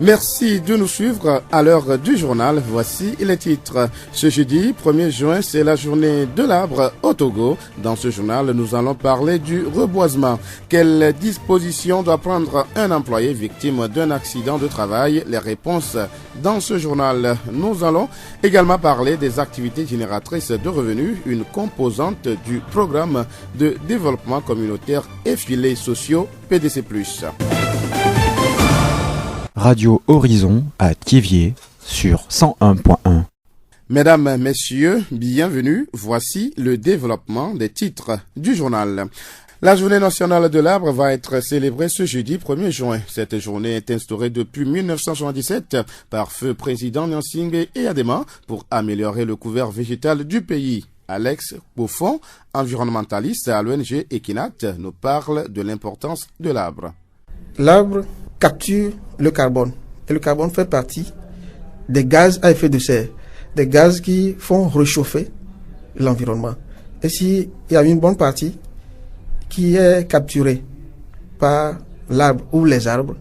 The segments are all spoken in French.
Merci de nous suivre à l'heure du journal. Voici les titres. Ce jeudi 1er juin, c'est la journée de l'arbre au Togo. Dans ce journal, nous allons parler du reboisement. Quelles dispositions doit prendre un employé victime d'un accident de travail? Les réponses dans ce journal. Nous allons également parler des activités génératrices de revenus, une composante du programme de développement communautaire et filets sociaux PDC+. Radio Horizon à Thiéviers sur 101.1. Mesdames, Messieurs, bienvenue. Voici le développement des titres du journal. La journée nationale de l'arbre va être célébrée ce jeudi 1er juin. Cette journée est instaurée depuis 1977 par feu président Nyansingbe et Adema pour améliorer le couvert végétal du pays. Alex Poufon, environnementaliste à l'ONG Equinat, nous parle de l'importance de l'arbre. L'arbre capture le carbone. Et le carbone fait partie des gaz à effet de serre, des gaz qui font réchauffer l'environnement. Et s'il y a une bonne partie qui est capturée par l'arbre ou les arbres,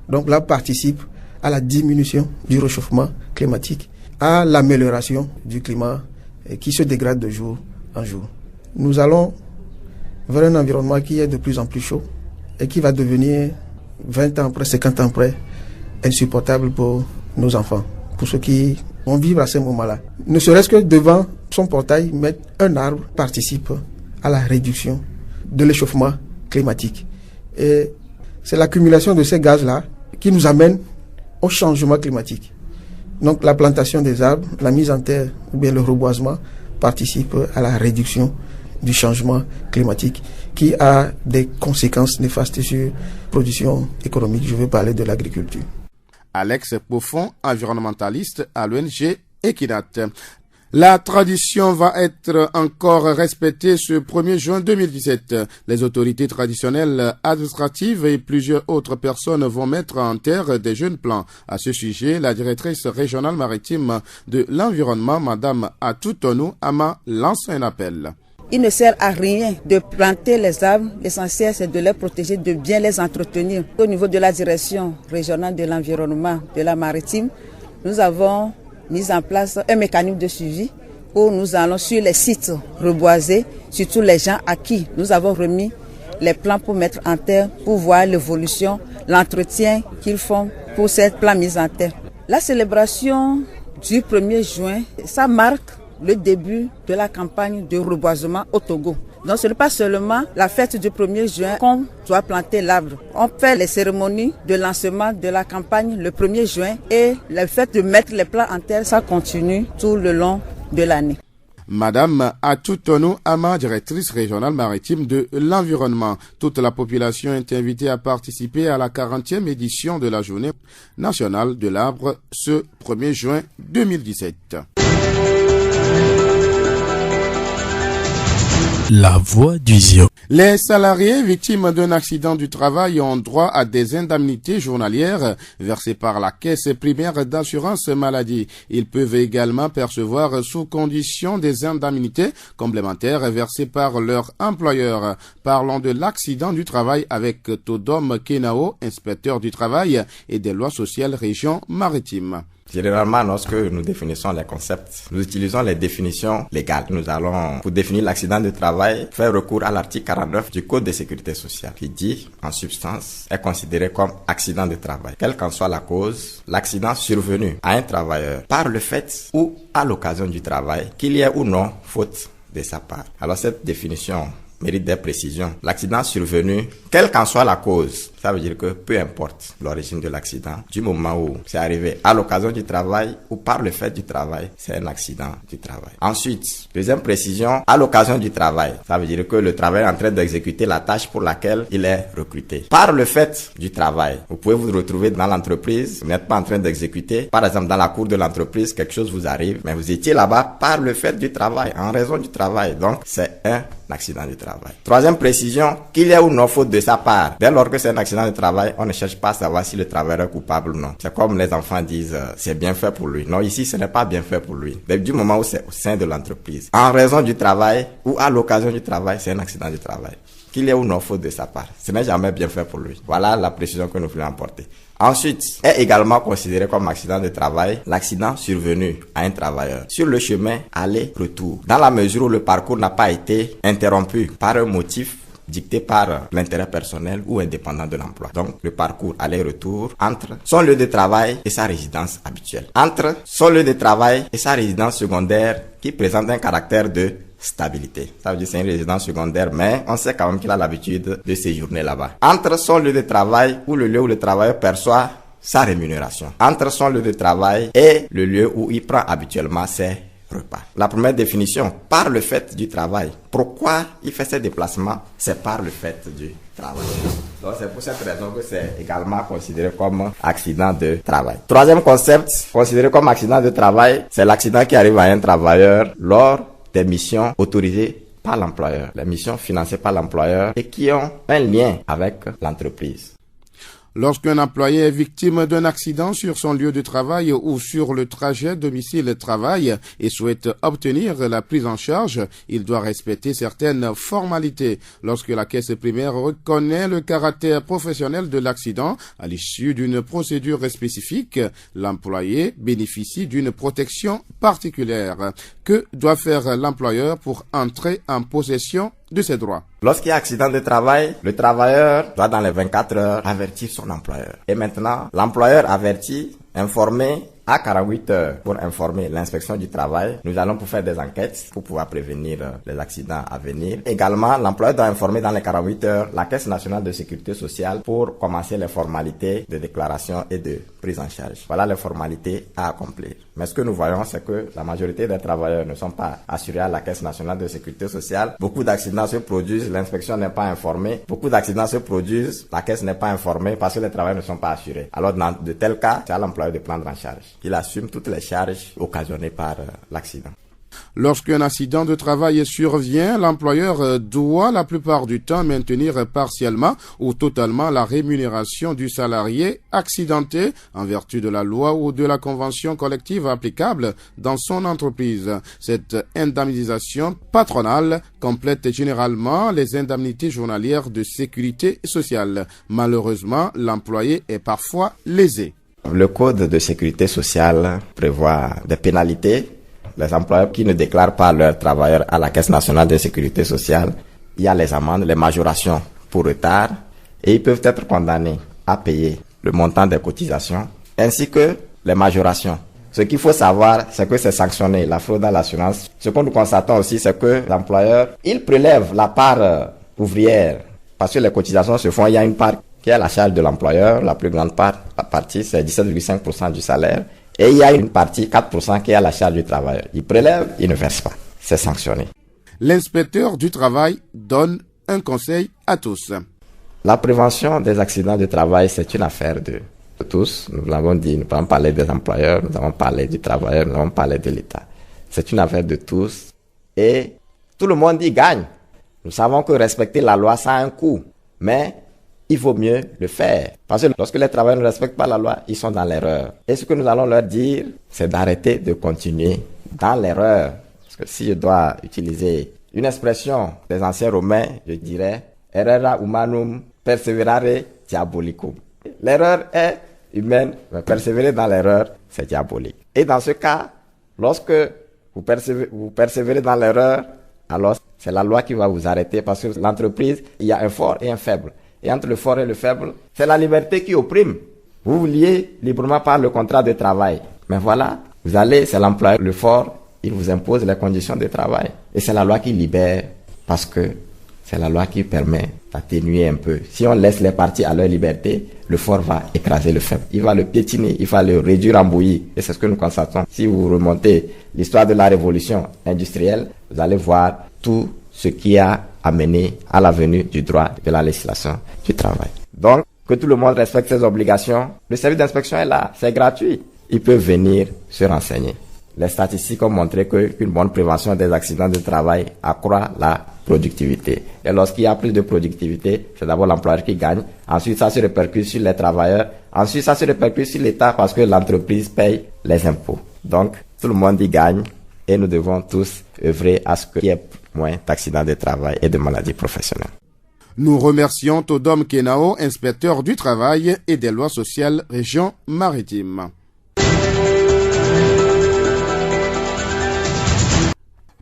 donc l'arbre participe à la diminution du réchauffement climatique, à l'amélioration du climat qui se dégrade de jour en jour. Nous allons vers un environnement qui est de plus en plus chaud et qui va devenir 20 ans après, 50 ans après, insupportable pour nos enfants, pour ceux qui vont vivre à ce moment-là. Ne serait-ce que devant son portail, mettre un arbre participe à la réduction de l'échauffement climatique. Et c'est l'accumulation de ces gaz-là qui nous amène au changement climatique. Donc la plantation des arbres, la mise en terre ou bien le reboisement participe à la réduction du changement climatique qui a des conséquences néfastes sur la production économique. Je veux parler de l'agriculture. Alex Poufon, environnementaliste à l'ONG Equinat. La tradition va être encore respectée ce 1er juin 2017. Les autorités traditionnelles, administratives et plusieurs autres personnes vont mettre en terre des jeunes plants. À ce sujet, la directrice régionale maritime de l'environnement, Madame Atoutonou Ama, lance un appel. Il ne sert à rien de planter les arbres. L'essentiel, c'est de les protéger, de bien les entretenir. Au niveau de la direction régionale de l'environnement de la maritime, nous avons mis en place un mécanisme de suivi où nous allons sur les sites reboisés, surtout les gens à qui nous avons remis les plans pour mettre en terre, pour voir l'évolution, l'entretien qu'ils font pour cette plan mise en terre. La célébration du 1er juin, ça marque le début de la campagne de reboisement au Togo. Donc ce n'est pas seulement la fête du 1er juin qu'on doit planter l'arbre. On fait les cérémonies de lancement de la campagne le 1er juin et le fait de mettre les plants en terre, ça continue tout le long de l'année. Madame Atoutonou Ama, directrice régionale maritime de l'environnement. Toute la population est invitée à participer à la 40e édition de la journée nationale de l'arbre ce 1er juin 2017. La voix du Zion. Les salariés victimes d'un accident du travail ont droit à des indemnités journalières versées par la caisse primaire d'assurance maladie. Ils peuvent également percevoir sous condition des indemnités complémentaires versées par leur employeur. Parlons de l'accident du travail avec Todom Kenao, inspecteur du travail et des lois sociales région maritime. Généralement, lorsque nous définissons les concepts, nous utilisons les définitions légales. Nous allons, pour définir l'accident de travail, faire recours à l'article 49 du Code de sécurité sociale, qui dit, en substance, est considéré comme accident de travail. Quelle qu'en soit la cause, l'accident survenu à un travailleur par le fait ou à l'occasion du travail, qu'il y ait ou non faute de sa part. Alors cette définition mérite des précisions. L'accident survenu, quelle qu'en soit la cause, ça veut dire que peu importe l'origine de l'accident, du moment où c'est arrivé à l'occasion du travail ou par le fait du travail, c'est un accident du travail. Ensuite, deuxième précision, à l'occasion du travail, ça veut dire que le travailleur est en train d'exécuter la tâche pour laquelle il est recruté. Par le fait du travail, vous pouvez vous retrouver dans l'entreprise, vous n'êtes pas en train d'exécuter, par exemple dans la cour de l'entreprise, quelque chose vous arrive, mais vous étiez là-bas par le fait du travail, en raison du travail, donc c'est un accident du travail. Troisième précision, qu'il y ait ou non faute de sa part. Dès lors que c'est un accident de travail, on ne cherche pas à savoir si le travailleur est coupable ou non. C'est comme les enfants disent, c'est bien fait pour lui. Non, ici, ce n'est pas bien fait pour lui. Dès du moment où c'est au sein de l'entreprise, en raison du travail ou à l'occasion du travail, c'est un accident du travail. qu'il y ait ou non faute de sa part. Ce n'est jamais bien fait pour lui. Voilà la précision que nous voulons apporter. Ensuite, est également considéré comme accident de travail l'accident survenu à un travailleur sur le chemin aller-retour, dans la mesure où le parcours n'a pas été interrompu par un motif dicté par l'intérêt personnel ou indépendant de l'emploi. Donc, le parcours aller-retour entre son lieu de travail et sa résidence habituelle. Entre son lieu de travail et sa résidence secondaire qui présente un caractère de stabilité. Ça veut dire que c'est une résidence secondaire, mais on sait quand même qu'il a l'habitude de séjourner là-bas. Entre son lieu de travail ou le lieu où le travailleur perçoit sa rémunération. Entre son lieu de travail et le lieu où il prend habituellement ses repas. La première définition, par le fait du travail. Pourquoi il fait ses déplacements? C'est par le fait du travail. Donc c'est pour cette raison que c'est également considéré comme accident de travail. Troisième concept, considéré comme accident de travail, c'est l'accident qui arrive à un travailleur lors des missions autorisées par l'employeur, les missions financées par l'employeur et qui ont un lien avec l'entreprise. Lorsqu'un employé est victime d'un accident sur son lieu de travail ou sur le trajet domicile-travail et souhaite obtenir la prise en charge, il doit respecter certaines formalités. Lorsque la caisse primaire reconnaît le caractère professionnel de l'accident, à l'issue d'une procédure spécifique, l'employé bénéficie d'une protection particulière. Que doit faire l'employeur pour entrer en possession de ses droits? Lorsqu'il y a accident de travail, le travailleur doit dans les 24 heures avertir son employeur. Et maintenant, l'employeur averti, informé à 48 heures pour informer l'inspection du travail. Nous allons pour faire des enquêtes pour pouvoir prévenir les accidents à venir. Également, l'employeur doit informer dans les 48 heures la Caisse nationale de sécurité sociale pour commencer les formalités de déclaration et de prise en charge. Voilà les formalités à accomplir. Mais ce que nous voyons, c'est que la majorité des travailleurs ne sont pas assurés à la Caisse nationale de sécurité sociale. Beaucoup d'accidents se produisent, l'inspection n'est pas informée. Beaucoup d'accidents se produisent, la Caisse n'est pas informée parce que les travailleurs ne sont pas assurés. Alors, dans de tels cas, c'est à l'employeur de prendre en charge. Il assume toutes les charges occasionnées par l'accident. Lorsqu'un accident de travail survient, l'employeur doit la plupart du temps maintenir partiellement ou totalement la rémunération du salarié accidenté en vertu de la loi ou de la convention collective applicable dans son entreprise. Cette indemnisation patronale complète généralement les indemnités journalières de sécurité sociale. Malheureusement, l'employé est parfois lésé. Le code de sécurité sociale prévoit des pénalités. Les employeurs qui ne déclarent pas leurs travailleurs à la Caisse nationale de sécurité sociale, il y a les amendes, les majorations pour retard et ils peuvent être condamnés à payer le montant des cotisations ainsi que les majorations. Ce qu'il faut savoir, c'est que c'est sanctionné, la fraude à l'assurance. Ce que nous constatons aussi, c'est que l'employeur, il prélève la part ouvrière parce que les cotisations se font, il y a une part qui est à la charge de l'employeur, la plus grande part, la partie c'est 17,5% du salaire. Et il y a une partie, 4%, qui est à la charge du travailleur. Il prélève, il ne verse pas. C'est sanctionné. L'inspecteur du travail donne un conseil à tous. La prévention des accidents de travail, c'est une affaire de tous. Nous l'avons dit, nous avons parlé des employeurs, nous avons parlé du travailleur, nous avons parlé de l'État. C'est une affaire de tous. Et tout le monde y gagne. Nous savons que respecter la loi, ça a un coût. Mais il vaut mieux le faire. Parce que lorsque les travailleurs ne respectent pas la loi, ils sont dans l'erreur. Et ce que nous allons leur dire, c'est d'arrêter de continuer dans l'erreur. Parce que si je dois utiliser une expression des anciens Romains, je dirais « errera humanum perseverare diabolicum ». L'erreur est humaine, mais persévérer dans l'erreur, c'est diabolique. Et dans ce cas, lorsque vous persévérez dans l'erreur, alors c'est la loi qui va vous arrêter parce que l'entreprise, il y a un fort et un faible. Et entre le fort et le faible, c'est la liberté qui opprime. Vous vous liez librement par le contrat de travail. Mais voilà, vous allez, c'est l'employeur, le fort, il vous impose les conditions de travail. Et c'est la loi qui libère parce que c'est la loi qui permet d'atténuer un peu. Si on laisse les partis à leur liberté, le fort va écraser le faible. Il va le piétiner, il va le réduire en bouillie. Et c'est ce que nous constatons. Si vous remontez l'histoire de la révolution industrielle, vous allez voir tout ce qui a amené à la venue du droit de la législation du travail. Donc, que tout le monde respecte ses obligations. Le service d'inspection est là, c'est gratuit. Ils peuvent venir se renseigner. Les statistiques ont montré qu'une bonne prévention des accidents de travail accroît la productivité. Et lorsqu'il y a plus de productivité, c'est d'abord l'employeur qui gagne. Ensuite, ça se répercute sur les travailleurs. Ensuite, ça se répercute sur l'État parce que l'entreprise paye les impôts. Donc, tout le monde y gagne et nous devons tous œuvrer à ce qu'il y ait moins d'accidents de travail et de maladies professionnelles. Nous remercions Todom Kenao, inspecteur du travail et des lois sociales, région maritime.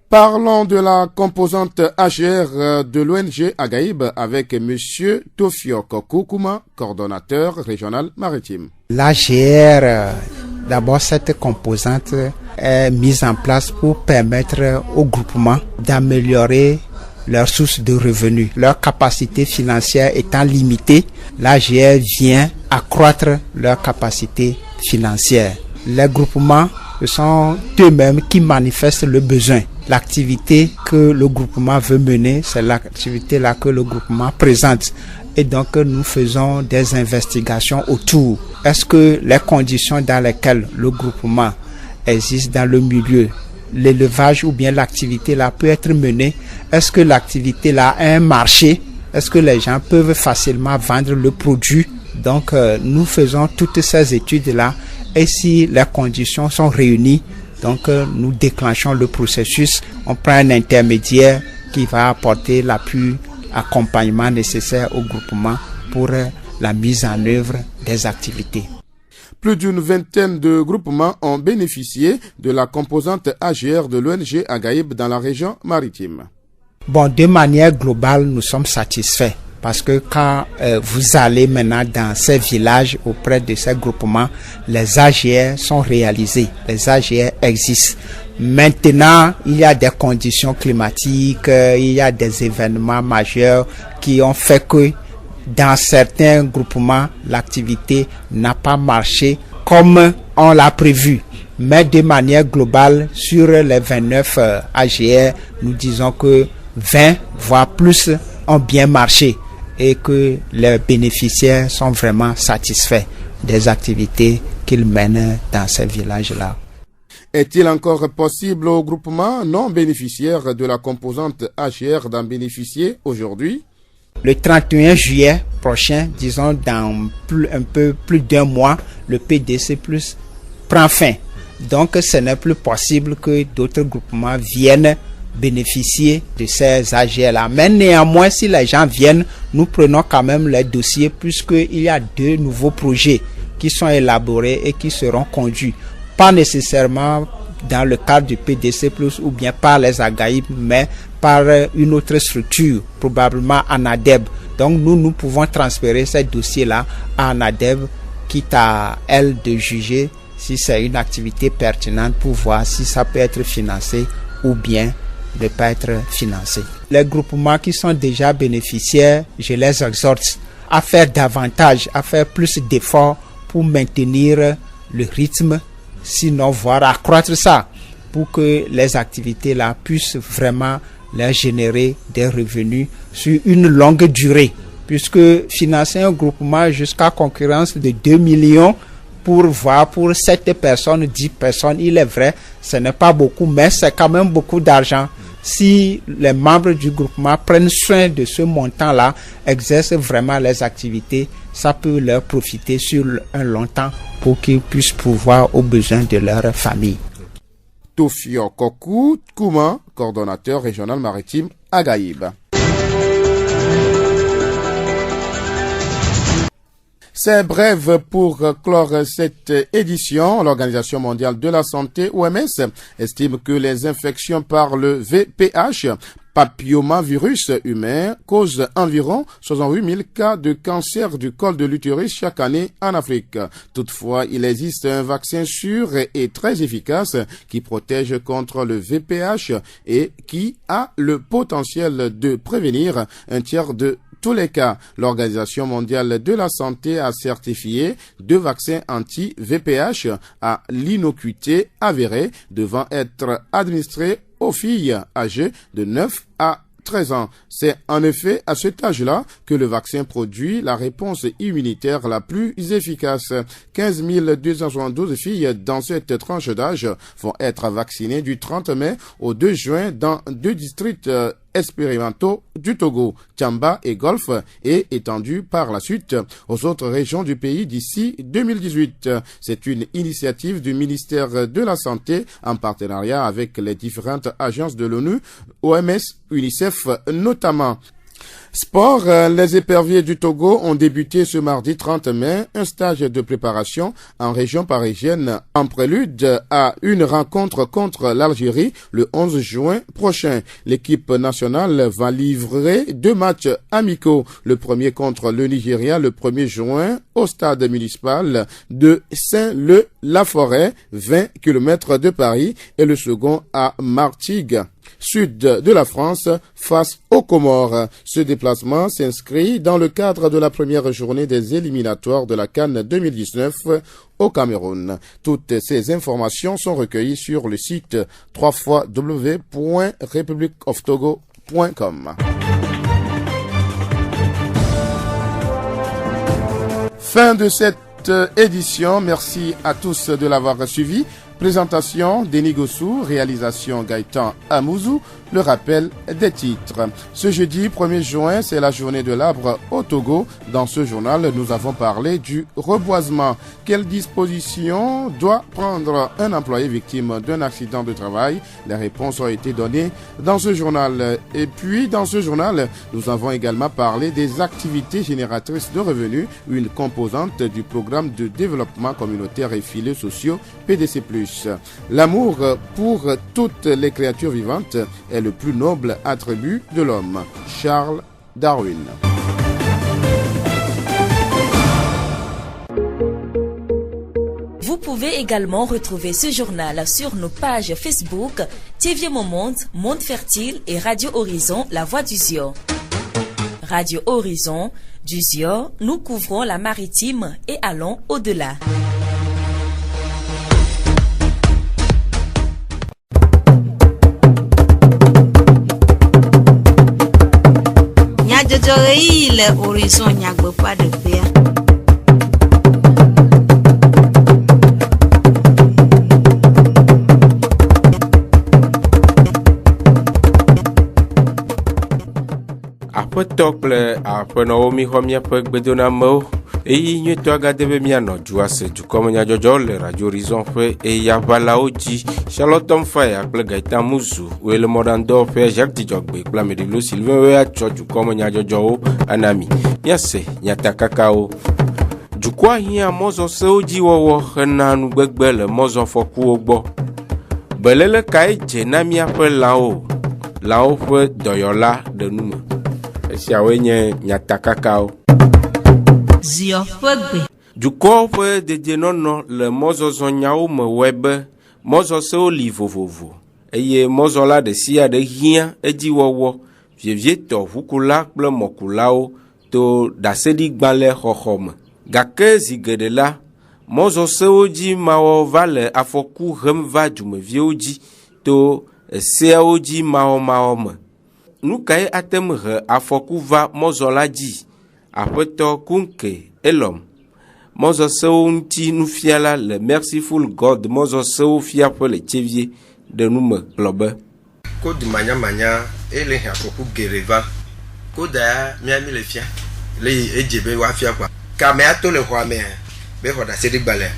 Parlons de la composante AGR de l'ONG Agaïb avec M. Tofiok Koukouma, coordonnateur régional maritime. L'AGR, d'abord cette composante est mise en place pour permettre au groupement d'améliorer leurs sources de revenus. Leur capacité financière étant limitée, l'AGR vient accroître leur capacité financière. Les groupements, ce sont eux-mêmes qui manifestent le besoin. L'activité que le groupement veut mener, c'est l'activité-là que le groupement présente. Et donc, nous faisons des investigations autour. Est-ce que les conditions dans lesquelles le groupement existe dans le milieu, l'élevage ou bien l'activité-là peut être menée? Est-ce que l'activité-là a un marché? Est-ce que les gens peuvent facilement vendre le produit? Donc, nous faisons toutes ces études-là. Et si les conditions sont réunies, donc nous déclenchons le processus. On prend un intermédiaire qui va apporter l'appui, accompagnement nécessaire au groupement pour la mise en œuvre des activités. Plus d'une vingtaine de groupements ont bénéficié de la composante AGR de l'ONG Agaïb dans la région maritime. Bon, de manière globale, nous sommes satisfaits. Parce que quand vous allez maintenant dans ces villages auprès de ces groupements, les AGR sont réalisés, les AGR existent. Maintenant, il y a des conditions climatiques, il y a des événements majeurs qui ont fait que dans certains groupements, l'activité n'a pas marché comme on l'a prévu. Mais de manière globale, sur les 29 AGR, nous disons que 20 voire plus ont bien marché et que les bénéficiaires sont vraiment satisfaits des activités qu'ils mènent dans ces villages-là. Est-il encore possible aux groupements non bénéficiaires de la composante AGR d'en bénéficier aujourd'hui? Le 31 juillet prochain, disons dans un peu plus d'un mois, le PDC+ prend fin. Donc ce n'est plus possible que d'autres groupements viennent bénéficier de ces AGR-là. Mais néanmoins, si les gens viennent, nous prenons quand même les dossiers puisqu'il y a 2 nouveaux projets qui sont élaborés et qui seront conduits. Pas nécessairement dans le cadre du PDC+, ou bien par les Agaïb, mais par une autre structure, probablement ANADEB. Donc nous pouvons transférer ces dossiers-là à ANADEB, quitte à elle de juger si c'est une activité pertinente pour voir si ça peut être financé ou bien ne pas être financé. Les groupements qui sont déjà bénéficiaires, je les exhorte à faire davantage, à faire plus d'efforts pour maintenir le rythme, sinon voire accroître ça, pour que les activités-là puissent vraiment leur générer des revenus sur une longue durée. Puisque financer un groupement jusqu'à concurrence de 2 millions pour 7 personnes, 10 personnes, il est vrai, ce n'est pas beaucoup, mais c'est quand même beaucoup d'argent. Si les membres du groupement prennent soin de ce montant-là, exercent vraiment les activités, ça peut leur profiter sur un long temps pour qu'ils puissent pourvoir aux besoins de leur famille. Tofio Kokou Kouma, coordonnateur régional maritime Agaïb. C'est bref pour clore cette édition. L'Organisation mondiale de la santé, OMS, estime que les infections par le VPH, papillomavirus humain, causent environ 68 000 cas de cancer du col de l'utérus chaque année en Afrique. Toutefois, il existe un vaccin sûr et très efficace qui protège contre le VPH et qui a le potentiel de prévenir un tiers de tous les cas. L'Organisation mondiale de la santé a certifié 2 vaccins anti-VPH à l'innocuité avérée devant être administrés aux filles âgées de 9 à 13 ans. C'est en effet à cet âge-là que le vaccin produit la réponse immunitaire la plus efficace. 15 272 filles dans cette tranche d'âge vont être vaccinées du 30 mai au 2 juin dans 2 districts expérimentaux du Togo, Tchamba et Golfe, et étendus par la suite aux autres régions du pays d'ici 2018. C'est une initiative du ministère de la Santé en partenariat avec les différentes agences de l'ONU, OMS, UNICEF notamment. Sport, les éperviers du Togo ont débuté ce mardi 30 mai un stage de préparation en région parisienne en prélude à une rencontre contre l'Algérie le 11 juin prochain. L'équipe nationale va livrer 2 matchs amicaux. Le premier contre le Nigeria le 1er juin au stade municipal de Saint-Leu-la-Forêt, 20 km de Paris, et le second à Martigues, sud de la France, face aux Comores. Ce déplacement s'inscrit dans le cadre de la première journée des éliminatoires de la CAN 2019 au Cameroun. Toutes ces informations sont recueillies sur le site www.republicoftogo.com. Fin de cette édition. Merci à tous de l'avoir suivi. Présentation Denis Gossou, réalisation Gaëtan Amouzou, le rappel des titres. Ce jeudi 1er juin, c'est la journée de l'arbre au Togo. Dans ce journal, nous avons parlé du reboisement. Quelles dispositions doit prendre un employé victime d'un accident de travail? Les réponses ont été données dans ce journal. Et puis, dans ce journal, nous avons également parlé des activités génératrices de revenus, une composante du programme de développement communautaire et filets sociaux PDC+. L'amour pour toutes les créatures vivantes est le plus noble attribut de l'homme. Charles Darwin. Vous pouvez également retrouver ce journal sur nos pages Facebook TV Monde, Monde Fertile et Radio Horizon, La Voix du Zio. Radio Horizon, du Zio, nous couvrons la maritime et allons au-delà. Le horizon nyagbe pas de paix. Après tocle après Naomi homia pek bedona mo e nyu to ga debe mi ano juase du comme nya jojo le Radio Horizon fe e ya vala oji Charlotte Mfaye akple Gaëtan Amouzou ou le modando fe Jacques Dijogbe kla Medilo Sylvain we a choju comme nya jojo anami yase nya takakao du kwa hia mozo se oji wowo na nu gbegbe le mozo foku ogbo belele kai je na mi ape lao fe doyola de nume siawenye nyatakakao Zio fegbe du corps de denono le mozo zonyao me webe mozo se olivovovo eye mozo la de sia de hia eji wowo vievie to vukula kple mokulao to dasedi gbale xoxome gake zigede la mozo se oji mawo vale afoku hem va dumevie oji to se oji mawo me nukai atem he afoku va mozo la dzi aƒetɔ kunke elom mozo sewo ŋuti nufiala le Merciful God mozo sewo fiaƒe le tsevie de nume gblɔ be kod manyamanya ele he afoku geɖe va koda ya miami le fia le edze be woafia kpa kame ato le xɔa me be xɔ ɖase ɖe gbalẽ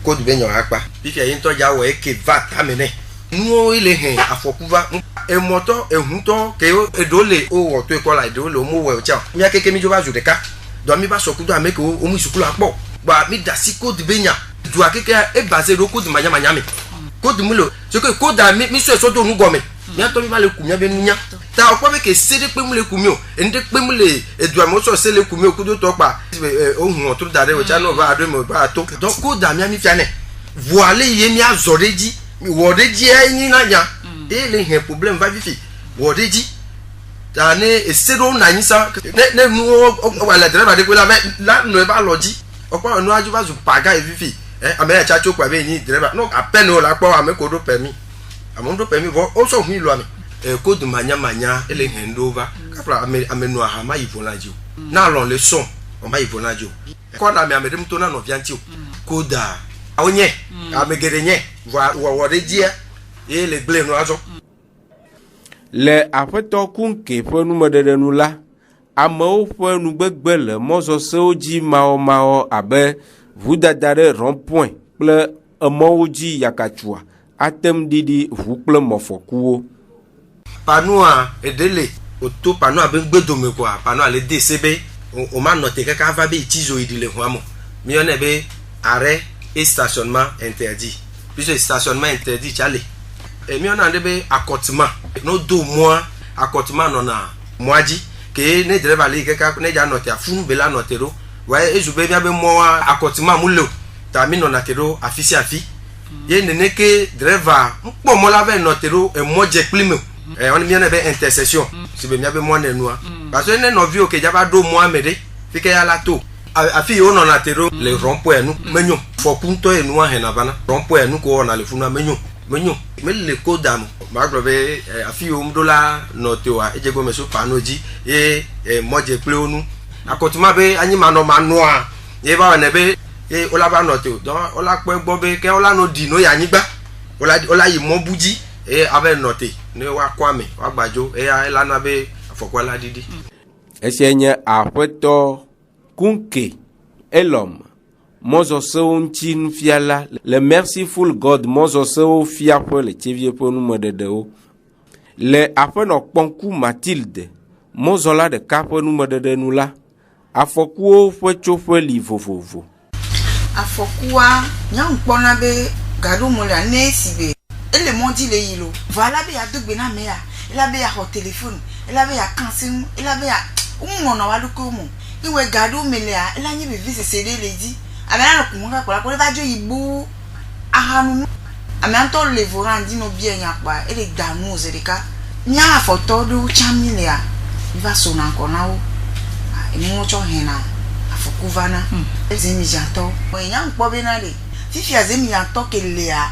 kod be nyɔ akpa fifia yi ŋutɔ dza wɔ eke va tame nɛ nuwo ele he afoku va emɔtɔ ehutɔ ke eɖewo le wowɔ to ekɔ la eɖewo le womo wɔ tsa mia keke mi dzo va zu ɖeka dɔ mi va sɔ kudo ame ke womu sukulu akpɔ gba mi da si kóòdù be nya dua keke ebase ɖo kóòdù manyamanya me kóòdù mu le ce que kóòdù mi sɔ esɔ do nu gɔme miatɔ mi va le ku mia be nunya ta ɔkpɔ be ke se ɖe kpe mu le ku mi o enu ɖe kpe mu le edua me sɔ se le ku mi o kudo tɔ kpa ohun ɔtɔ da ɖe o tsa ne o va aɖo me o va ato donc kóòdù mia mi fia nɛ voa le ye mia zɔ ɖe dzi wɔ ɖe dzi enyi na nya e le he problème va vifi wɔ ɖe dzi ta ne ese ɖo na anyi sa ne nuwo wala dre ba de ko la me la no e ba lɔ dzi ɔkpɔ nu aju va zu paga e vifi ame ya tsa tso kwa be nyi dre ba no apeine o la kpɔ ame ko do permis ame do permis vo o so hu lo ame ko du manya ele he ndo va kapra ame no aha ma yivo la dzi na lɔ le son o ma yivo la dzi ko na me ame dem to na no via nti o ko da awonye ame gede nye wɔ ɖe dzi e le gble no azo le aƒetɔ kunke ƒe numeɖeɖenu la amewo ƒe nugbegbe le mɔzɔsewo dzi mawɔmawɔ abe ʋudada ɖe rond-point kple emɔwo dzi yakatsua atem ɖiɖi ʋu kple mɔfɔkuwo panua edele auto pano abe gbedome quoi pano ale DCB on m'a noté que quand va be itizo idile hoamo mi on be arrêt et stationnement interdit puisque stationnement interdit chale et mi on a be accotement no 2 mois accotement non na moaji que ne driver le que ne ja noté afunu be la noté ro ouais ezube bia be mois accotement mulo ta mi non na kero afisi afi ye ne que driver mpo mo la be noté ro e mo je plime on mi on be intercession si be mi be mo ne noa parce que ne no vi o que ja ba 2 mois mede fike ya la to afi o non na tero le rond-point nous menyo fo punto e noa he na bana rond-point nous ko na le funa menyo me le kodam ma globe afi o mdola no te wa ejego meso panoji e moje ple onu akotuma be anyi ma no manoa ye ba na be e ola ba no te don ola pe gbo be ke ola no di no ya nyigba ola yi mo buji e abe no te ne wa kwame wa gbajo e ya la na be afokwala didi esenye apeto kunke elom Mozo Sountin Fiala, le Merciful God, Mozo Sou Fiapo, le Tevie Ponum de Deo, le Apeno Ponku Mathilde, Mozola de Caponum de Denula, Afokuo Fuecho Livovo. Afokua, Yang Ponabe, Garumola Nesibe, et le Mondi le Hilo. Voilà, il y a 2 benamea, il avait un téléphone, il avait un cancer, il avait un. On a le commun. Il y a Gado Melea, il a une visite, c'est les ladies. Amena kumanga kwa kwa vajo ibu ahanu amanto le vorandi no bien yakwa ele danu zerika nya foto du chamilea va sona konao emu cho hena afukuvana ezemi janto oyan po benale fifi azemi janto kelea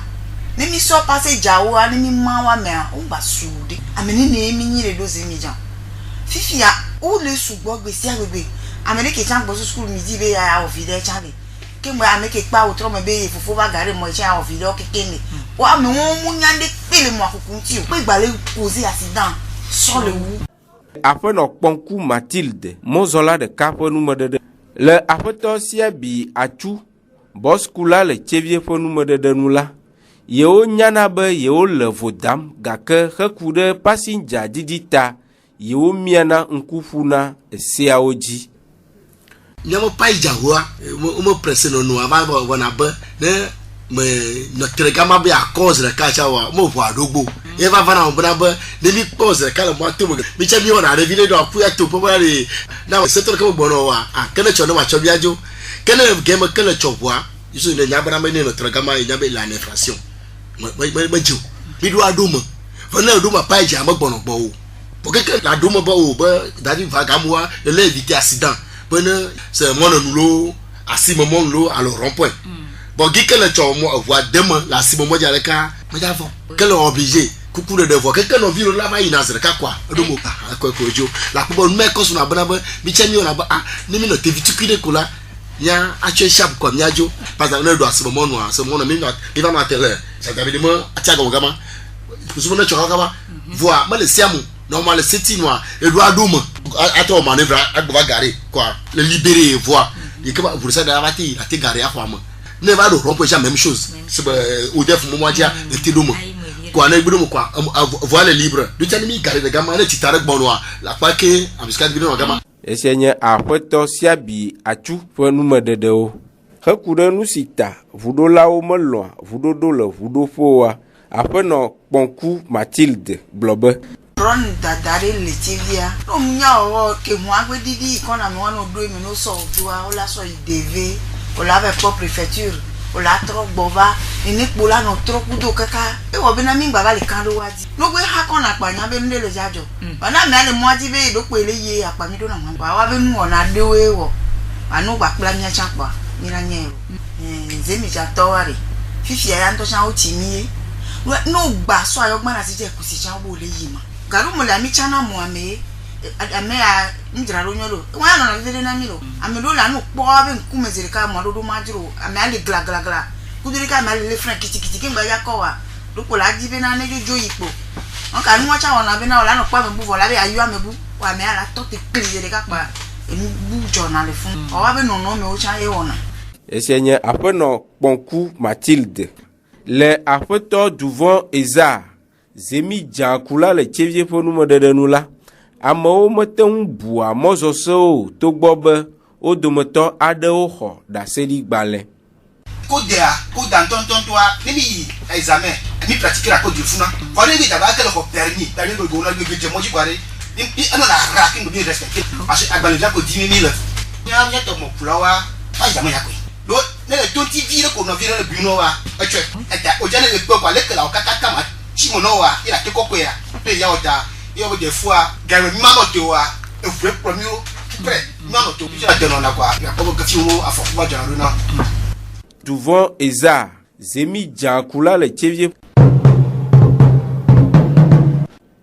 ne mi so passe jawo ani mi mawa me o ba sude ameni ne mi nyire do zemi jan fifi ya o le sugbo gbesi agbegbe ameni ke chan gbo school midi be ya o vide chale que moi avec pas autre me be fofo ba gare mo cha en vidéo kekene wa me won mu nyande pele mo akukunti o pe gbale causer accident sur le wu après no ponku Mathilde Mozola de Caponum de le apeto siabi achu boskula le Tevie Ponum de Denula yeo nyana be yeo le vodam gake hekude passenger didita yeo miana nkufuna seaoji nyamo pai jawa mo presse no no aba bona ba ne me no telegama be a cause la kacha wa mo vo adogbo e va vana bona ba ne mi cause ka le mo to mo mi cha mi ona re vile do apu ya to po re na se to ko bono wa a kene cho no wa cho biajo kene game kene cho wa isu ne nyabana me ne no telegama e nyabe la inflation ma jo mi do aduma vana aduma pai ja mo bono bo o porque que la aduma bo o ba dadi va gamwa le éviter accident. C'est mon nous à 6 moments l'eau à le rond-point. Bon, qui que le chou moi voit demain la 6 moments avec un mais d'avant quel est obligé coucou de devoir quelqu'un n'a vu là va il n'a pas quoi quoi la bonne mec qu'on a bonne bichami on a ah ne me note vite que de là ya a tué chap comme ya jo parce que on doit ce moment noir ce moment même il va m'atteler ça t'avait dit moi atiaga gama pour ce moment tu gama voir moi le siamu normal le 7 noir et doit doum attends manœuvre à garer quoi le libérer voir et que pour ça d'arrêter à te garer à quoi ne va donc romper la même chose c'est au def moment dia était doum quoi ne boudou quoi voir le libre du tani garer de gamin le titarek bonnois la pas que amiskat bino gamin et seigneur apeto siabi achu pour nous me dedeo hekude nu sita vudola o melo vudodo le vudofoa apeno ponku Mathilde blobe ron dadare le tivia o nya o ke mo agbe didi ikona mi won do mi no so ojuwa o la so ideve o la ve po préfecture o la tro gbova ini pola no tro kudo kaka e wo bi na mi gbaba le kan lo waji no gbe ha kon na pa nya be nle le jajo bana mi ale mo aji be do pe le ye apa mi do na ma wa be nu ona dewe wo anu gba pla nya chapa mi na nye zemi ja towari fifi ya nto chan o ti mi no gba so ayogban ati je kusi chan wo le yi ma garumo la mi chana mo ame a ndira ro nyolo wa no na vele na mi ro ame do la no po be nku mezere ka mo do majiro ame ale gla kudiri ka ame le fran kiti ke ngba ya ko wa do ko la jibe na ne jojo ipo won ka nu wa cha won na be na la no pa me bu vo la be ayu ame bu wa me ala to te kiri ka pa emi bu journal fun o wa be no me o cha e wona Seigneur apeno ponku Mathilde le apeto duvon eza zemi jakula le Tevie Ponum de Denula amewo mete ŋu bua mɔzɔsewo togbɔ be wo dometɔ aɖewo xɔ ɖaseɖigbalẽ. Koda tontontoa ni mi examen mi pratiquer la code du funa kwa ni ta ba ke le ko permis do na bi je moji kware ni ana la ra ki bi respecter parce que agbale la ko 10000 nya nya to mo fulawa fa jamu ya ko do ne le tonti vire ko no vire le buno wa etwe eta o jane le pe kwa le ke la o kaka kama chi mo no wa ila ke kokko ya pe ya oda yo bo de fois gawe mi ma no te wa e fure promio pre ma no to bi ja de no na kwa ya ko ka fi wo afọ ba jaru na. Souvent, Eza, Zemi Djakula le Tchevie.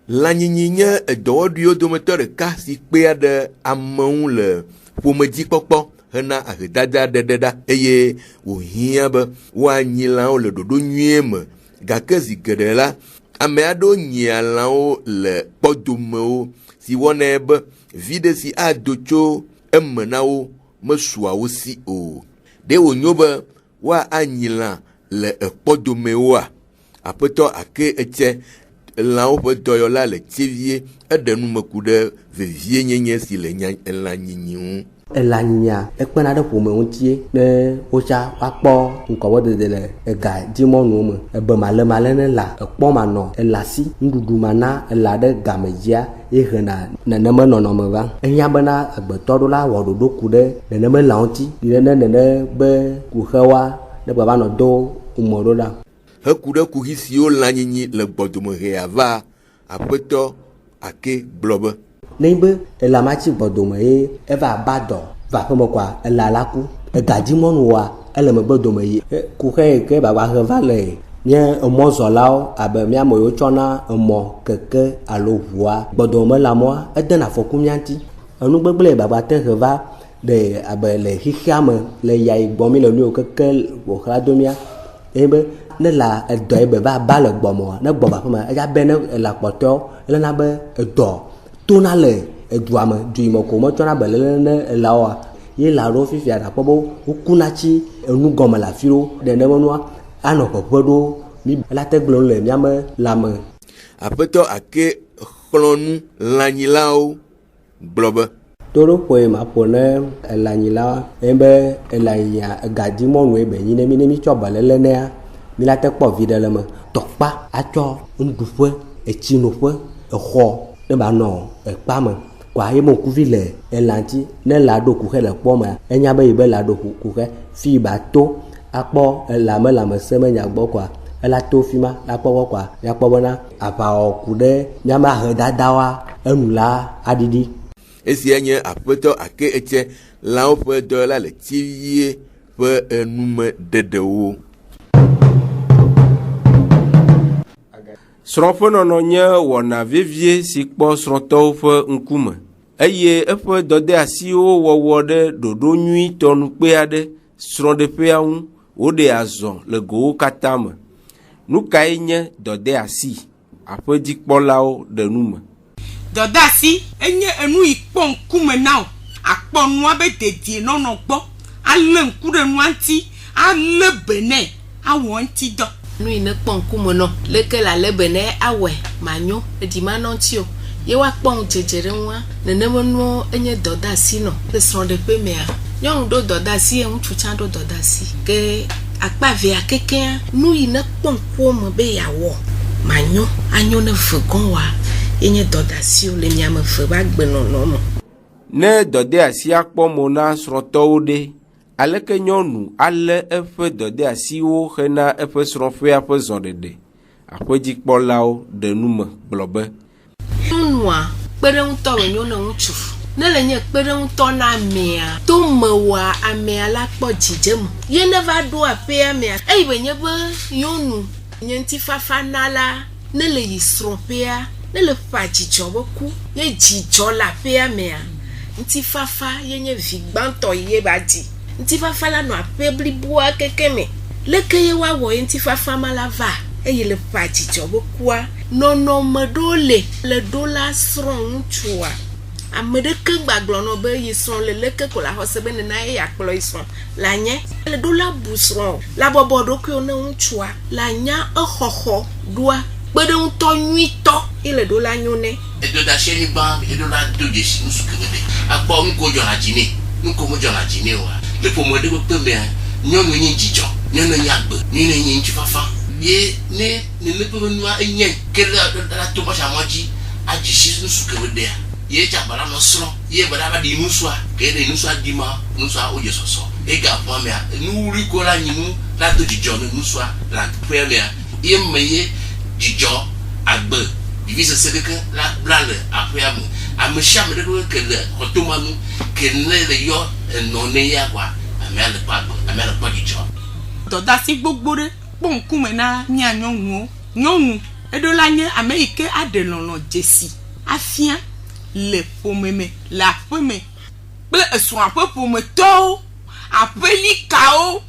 L'anyinya edodio dometeur de kasi pea de amon le pomedi popo hena ahedada dededa eye ohiabe wanyilan le dodo nyueme gakezi gedela ameado nyialan le podomeo si wonebe vide si adocho emenao mesua osi o de onyobe wa anyila le ekpɔdomewoa aƒetɔ ake etse lãwo ƒe dɔyɔla le tsevie eɖe numeku ɖe vevie nyenye si le elã nyinyi ŋu. Elã nyinyia ekpena ɖe ƒome ŋutie ne wotsa akpɔ ŋkɔbɔdede le ega dzimɔnuwo me ebemalemale ne la ekpɔ manɔ elã si nuɖuɖu mana elã ɖe gamedzia ye hena neneme nɔnɔme va enya bena agbetɔ ɖo la wɔ ɖoɖo ku ɖe neneme lã ŋuti ɖe nene be kuxewa ne baba nɔ do umɔ ɖo la heku ɖe kuhi siwo lã nyinyi le gbɔdomehea va aƒetɔ ake gblɔ be ne be elã ma tsi gbɔdome ye eva ba dɔ va ƒe me kɔa elã la ku egadzimɔnuwoa ele megbe dome yi kuxe yi ke baba he va le nye emɔzɔlawo abe míame yiwo tsɔna emɔ keke alo ʋua gbɔdome la mɔa edena afɔku mía ŋuti enugbegble baba te he va de abe le xixea me le yayi gbɔ mi le nu yiwo keke ƒoxla do mía eye be ne la edɔ yi be va ba le gbɔmɔa ne gbɔ ba ƒe me edza be ne elã kpɔtɔewo elena be edɔ tona le edua me du yi me ko metsɔna be lele ne elãwoa ye lã ɖewo fifia nakpɔ be wokuna tsi enu gɔme le afi ɖewo nenema nua anɔ ƒeƒe ɖo mi la te gblɔm le míame lãme. Aƒetɔ ake xlɔnu lãnyilawo gblɔ be toɖoƒoe maƒo ne elãnyilawo ye be elãnyia egadzimɔnue be nyi ne mi tsɔ belele nea mi la te kpɔ vi ɖe le me tɔkpa atsɔ nuɖuƒe etsinoƒe exɔ ne ba nɔ ekpa me kɔa ye mokuvi le elã ŋuti ne la ɖo kuxe le kpɔ mea enya be yi be la ɖo kuxe fi ba to akpɔ lãmese me nya gbɔ kɔa ela to fi ma la kpɔ gbɔ kɔa miakpɔ bena aʋawɔku ɖe míame ahedadawoa enu la aɖiɖi. Esia nye aƒetɔ ake etse lãwo ƒe dɔyɔla le tsivie ƒe enume ɖeɖewo. Srɔ̃ƒenɔnɔ nye wɔna vevie si kpɔ srɔ̃tɔwo ƒe ŋkume eye eƒe dɔdeasiwo wɔwɔ ɖe ɖoɖo nyui tɔnukpe aɖe srɔ̃ɖeƒea ŋu woɖe azɔ le gowo katã me. Nu kae nye dɔdeasi? Aƒedzikpɔlawo ɖe nu me. Dɔdeasi enye enu yi kpɔ ŋkume na o akpɔ nua be dedie nɔnɔ gbɔ alé ŋku ɖe nua ŋuti alé be nɛ awɔ ŋuti dɔ. Nu yi ne kpɔ ŋkume nɔ leke la lé be nɛ awɔe manyo edi ma nɔ ŋuti o ye wa kpɔ ŋu dzedze ɖe ŋua nenema nuwo enye dɔdeasi nɔ le srɔ̃ɖeƒe mea nyɔnu ɖo dɔdeasi ye ŋutsu tsã ɖo dɔdeasi ke akpa vea kekea nu yi ne kpɔ ŋkume be yeawɔ manyo anyo ne ve gɔ̃ wa yenye dɔdeasiwo le miame ve ba gbenɔnɔ me. Ne dɔdeasia kpɔ mo na srɔ̃tɔwo ɖe aleke nyɔnu alé eƒe dɔdeasiwo hena eƒe srɔ̃ƒea ƒe zɔɖeɖe. Aƒedzikpɔlawo ɖe nu me gblɔ be nyɔnua kpeɖeŋutɔ le nyo ne ŋutsu ne le nye kpeɖeŋutɔ na amea to mewɔa amea la kpɔ dzidzeme ye ne va ɖo aƒea mea eyi be nye be nyɔnu nye ŋutifafa na la ne le yi srɔ̃ƒea ne le ƒa dzidzɔ be ku ye dzidzɔ le aƒea mea ŋutifafa ye nye vi gbãtɔ ye ba di ŋutifafa la nɔ aƒe bliboa keke me leke ye woawɔ ye ŋutifafa ma la va eye le ƒa dzidzɔ be kua nɔnɔme ɖewo le ɖo la srɔ̃ ŋutsua ame ɖeke gbagblɔ nɔ be yi srɔ̃ le leke ko la xɔse be nena ye yakplɔ yi srɔ̃ la nye le ɖo la bu srɔ̃ la bɔbɔ ɖokuiwo ne ŋutsua la nya exɔxɔ ɖoa kpeɖeŋutɔ nyuitɔ ile ɖo la nyo nɛ. Edo da se ni ba, edo la do jesi nusu kewede. Akpɔ nuko dzɔna dzine, nuko mo dzɔna dzine wa. Le ƒome ɖe ƒe mea, nyɔnu nye dzidzɔ, nyɔnu nye agbe, nyɔnu nye ŋutifafa. Ye ne ƒe nua enye ke la to bɔ samɔ dzi, adzi si nusu kewedea. Ye dzabala nɔ srɔ̃, ye bena va di nusua, ke ɖe nusua di ma, nusua wodze sɔsɔ. Ega ƒua mea, nuwuli ko la nyi nu la do dzidzɔ ne nusua la ƒea mea. Ye me ye dzidzɔ agbe. Vivi sese keke la bla le aƒea me. Ame sia ame ɖe ke le xɔtoma nu ke ne le yɔ enɔ ne ya kwa amea le kpɔ agbe, amea le kpɔ dzidzɔ. Dɔdasi gbogbo ɖe kpɔ ŋkume na mía nyɔnuwo. Nyɔnu eɖo la nye ame yi ke aɖe lɔlɔ dzesi afia le ƒome me le aƒe me kple esrɔ̃a ƒe ƒometɔwo aƒelikawo.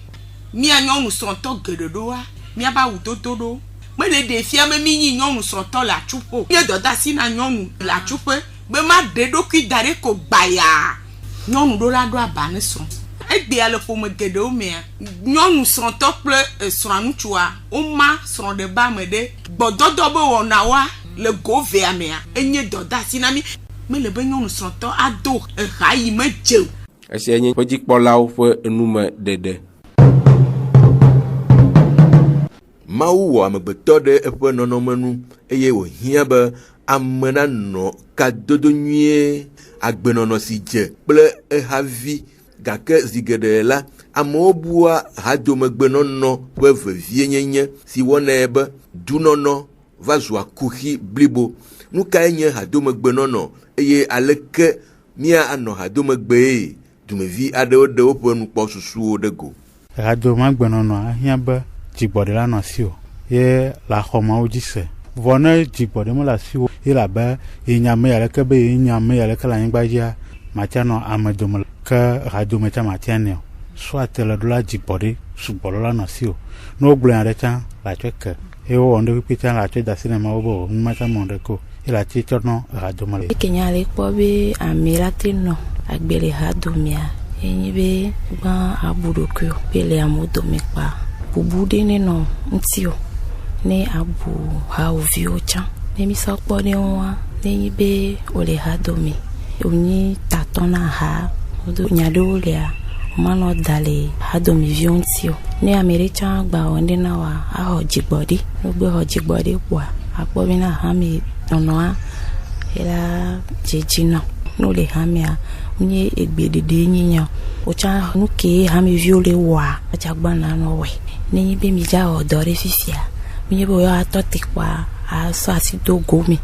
Mía nyɔnu srɔ̃tɔ geɖe ɖoa míabe awudodo ɖo. Mene ɖe fia me mi nyi nyɔnu srɔ̃tɔ le atsuƒo. Mie dɔdasi na nyɔnu le atsuƒe be ma ɖe ɖokui da ɖe ko gbaya. Nyɔnu ɖo la ɖo aba ne srɔ̃. Egbea le ƒome geɖewo mea, nyɔnu srɔ̃tɔ kple esrɔ̃a ŋutsua woma srɔ̃ ɖe ba me ɖe gbɔdɔdɔ be wɔnawoa le go vea mea enye dɔdasi na mi. Mele be nyɔnu srɔ̃tɔ ado eha yi me dze o. Esia nye ƒedzikpɔlawo ƒe enume ɖeɖe. Mawu wɔ amegbetɔ ɖe eƒe nɔnɔme nu eye wòhiã be ame nanɔ kadodo nyuie agbenɔnɔ si dze kple ehavi gake zi geɖe la amewo bua hadomegbenɔnɔ ƒe vevie nyenye si wɔnae be dunɔnɔ va zua kuxi blibo. Nu kae nye hadomegbenɔnɔ eye aleke mía anɔ hadomegbee? Dumevi aɖewo ɖe woƒe nukpɔ susuwo ɖe go. Hadomegbenɔnɔ ahiã be dzigbɔɖi la nɔ asi o ye le axɔmawo dzi se vɔ ne dzigbɔɖi me le asi o ye labe ye nya ame yaleke be ye nya ame yaleke le anyigba dzia matia nɔ ame dome ke hadome tsa matia nɛ o soit le ɖo la dzigbɔɖi sugbɔɖi la nɔ asi o ne wogblɔ nya ɖe tsa le atsɔ ke ye wowɔ ŋɖe kpekpe tsa le atsɔ da asi ne mawo be o numatsa mɔ ɖe ko ye le ati tsɔ nɔ hadome le. Kenya le kpɔ be ame la te nɔ agbe le hadomea enyi be gbã abu ɖokui be le amewo dome kpa. Bubu ɖe ne nɔ ŋuti o ne abu hawòviwo tsã ne mi sɔ kpɔ ɖe ŋua ne nyi be wòle ha dome wònyi tatɔ na ha wodo nya ɖewo lea wòmanɔ da le hadomeviwo ŋuti o. Ne ame ɖe tsã gba wɔ ɖe na wa axɔ dzigbɔɖi wogbe xɔ dzigbɔɖi kpoa akpɔ be na hame nɔnɔa ela dzedzi nɔ ne wòle hamea wònye egbeɖeɖe nyi nya wotsã nu ke hameviwo le wɔa adzagba na nɔ wɔe. Nenyi be mi dza wɔ dɔ ɖe fifia mi be woya atɔ te kpa asɔ asi do go me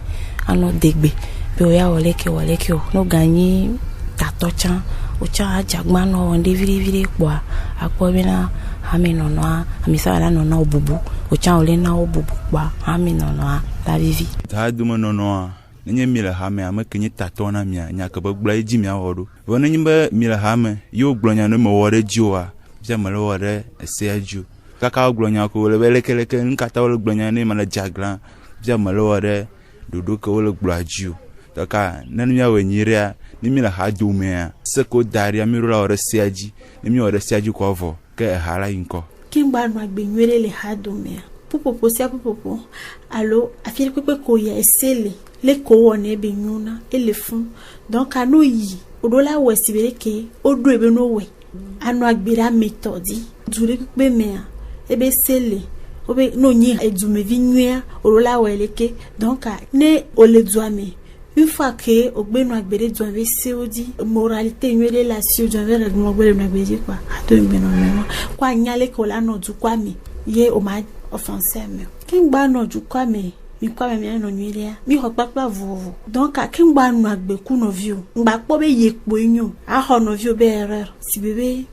anɔ degbe be woya wɔ leke o no ganyi tatɔ tsã wotsã adzagba nɔ wɔ ɖe viɖe kpoa akpɔ be na hame nɔnɔa ame sa la nɔnɔ bubu wotsã wòle na wo bubu kpoa hame nɔnɔa la vivi. Hadome nɔnɔa nenye mi le hame ame ke nye tatɔ na mia nya ke be gblɔ edzi mia wɔ ɖo vɔ nenye be mi le hame yewo gblɔ nya ne me wɔ ɖe dzi oa bia me le wɔ ɖe esea dzi o. Kaka gblɔ nya ko le be leke nu katã wole gblɔ nya ne ma le dzagla bia me le wɔ ɖe ɖoɖo ke wole gblɔa dzi o. Dɔka ne mia wɔ nyi ɖea ne mi le ha domea se ko da ɖia mi ɖo la wɔ ɖe sea dzi ne mi wɔ ɖe sea dzi kɔ vɔ ke eha la yi ŋkɔ. Kimba nɔ agbe nyuie le ha domea popopo sia popopo alo afi kpekpe ko ya esele le ko wɔ ne be nyuna ele fun donc ano yi odo la wɔ sibere ke odo ebe no wɔ anɔ agbe ra metodi dure kpekpe mea ebe sele obe no nyi edumevi nyuia orola weleke donc ne ole duame une fois que ogbeno agbere duame seodi moralité nyuele la sio duame la gbere na gbeji kwa ato mbeno memo kwa nyale ko la no du kwa mi ye o ma offenser me kingba no du kwa me mi kwa me no nyuele mi ho papa vovo donc kingba no agbe ku no view ngba po be ye po nyu a ho no view be erreur si bebe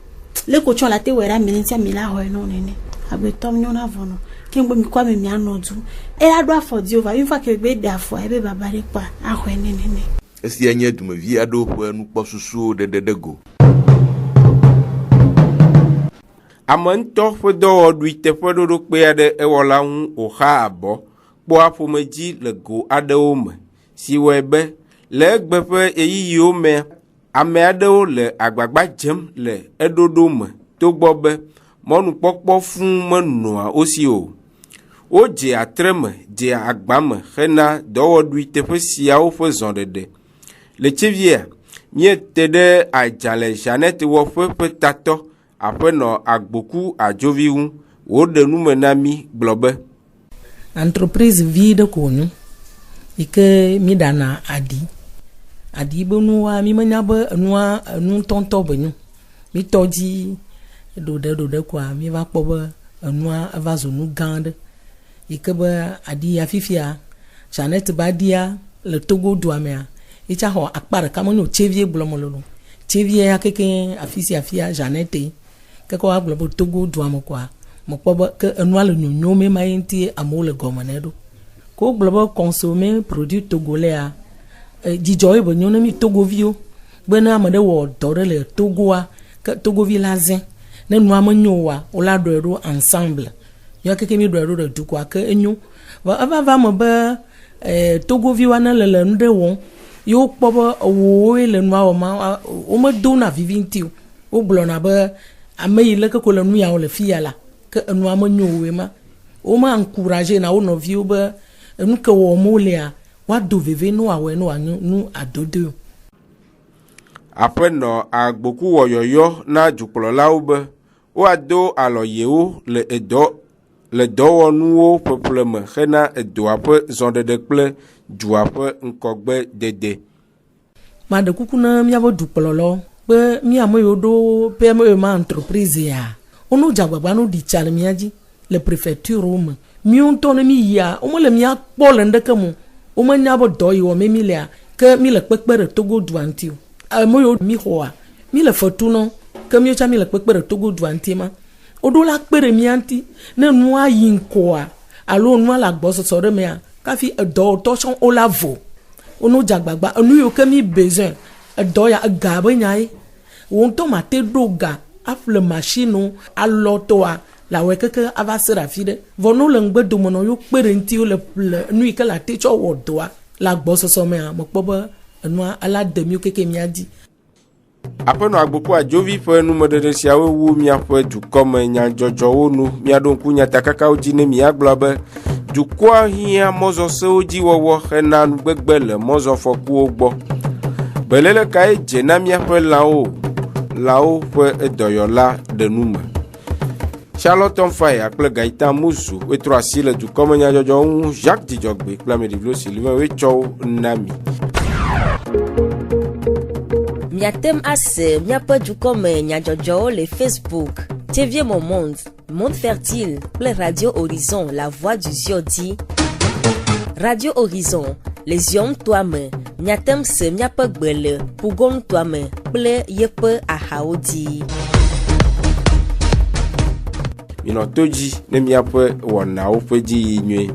le cochon la te wera melentia mi la ho no nene agbetom nyona vono kingbo mi kwa me mi anodu e la do afodi over une fois que be da fo e be babare pa ahwe nene esi anye dumevi ado ho anu kpɔ susu de go. Ame ŋutɔ ƒe dɔwɔɖui teƒe ɖoɖo kpe aɖe ewɔla ŋu oxa abɔ kpɔ aƒomedzi le go aɖewo me si wɔe be le egbe ƒe eyiyiwo me ame aɖewo le agbagba dzem le eɖoɖo me togbɔ be mɔnukpɔkpɔ fún menɔa wo si o. wo dze atre me dze agba me hena dɔwɔɖui teƒe siawo ƒe zɔɖeɖe. Le tsevia míete ɖe adzale Janet wɔƒe ƒe tatɔ aƒenɔ Agboku Adzovi ŋu woɖe nume na mi gblɔ be entreprise vi ɖe ko nyu yi ke mi ɖana aɖi be nua mi menya be nu tɔntɔ be nyu mi tɔ dzi ɖoɖe koa mi va kpɔ be enua eva zu nu gã aɖe yi ke be aɖi ya fifia Janet ba ɖia le Togo dua mea itsa xɔ akpa ɖeka menyo tsevie gblɔ me lolo tsevie ya keke afia Janet keke wa gblɔ be Togo dua me koa me kpɔ be ke enua le nyonyo me ma ye ŋuti amewo le gɔme nɛ ɖo ko gblɔ be consommer produit togolais dzidzɔ ye be nyo ne mi togoviwo be ne ame ɖe wɔ dɔ ɖe le Togoa ke togovi la zẽ ne nua me nyo wa wo la ɖɔe ɖo ensemble ya keke mi ɖɔe ɖo ɖe dukɔa ke enyo eva me be togoviwa ne le nu ɖe wɔm yewo kpɔ be wowoe le nua wɔ ma wo me do na vivi ŋuti o wo gblɔna be ame yi le keko le nu ya wo le fi ya la ke enua me nyo woe ma wo ma encourager na wo nɔviwo be enu ke wɔm wo lea woado veve no awɔe no anyo nu adode o. Aƒenɔ Agboku wɔ yɔyɔ na dukplɔlawo be woado alɔ yewo le dɔwɔnuwo ƒeƒle me hena edoa ƒe zɔɖeɖe kple dua ƒe ŋkɔgbe dede. Maɖe kuku na míaƒe dukplɔlawo be míame yiwo ɖo PME ma entreprise ya wono dzagbagba no ɖi tsa le mía dzi le préfecture wo me mío ŋutɔ ne mi yia wo mele mía kpɔ le ŋdeke mo wo menya be dɔ yi wɔ mi lea ke mi le kpekpe ɖe Togo dua ŋuti o ame yiwo mi xɔa mi le fetu no ke mío tsa mi le kpekpe ɖe Togo dua ŋuti ma woɖo la kpe ɖe mía ŋuti ne nua yi ŋkɔa alo nua le agbɔsɔsɔ ɖe mea kafi edɔwɔtɔ tsɔ wo la vo wono dzagbagba enu yiwo ke mi besoin edɔ ya ega be nya ye wo ŋutɔ ma te ɖo ga aƒle machine alɔtɔa la wɔe keke ava se ɖe afi ɖe vɔ no le ŋgbedome nɔ yo kpe ɖe ŋuti le nu yi ke la te tsɔ wɔ dɔa le agbɔsɔsɔ mea mekpɔ be enua ala de mío keke mía dzi. Aƒenɔ Agboku Adzovi ƒe numeɖeɖe siawo wu miaƒe dukɔme nyadzɔdzɔwo nu miaɖo ŋku nyatakakawo dzi ne miagblɔ be dukɔa hiã mɔzɔsewo dzi wɔwɔ hena nugbegbe le mɔzɔfɔkuwo gbɔ. Beléle kae dze na miaƒe lãwo ƒe dɔyɔla ɖe nu me. Charlotte Faya kple Gaita Muzu wetrɔ asi le dukɔme nyadzɔdzɔwo ŋu Jacques Dzidzɔgbe kple Medivlo Sylvain wetsɔwo na mi. Miatem ase miaƒe dukɔme nyadzɔdzɔwo le Facebook Tevie Momond, Monde Fertile kple Radio Horizon La Voix du Zion dzi. Radio Horizon le Zion toa me miatem se miaƒe gbe le Pugon toa me kple yeƒe ahawo dzi. Minɔ to dzi ne miaƒe wɔnawo ƒe dzi yi nyuie.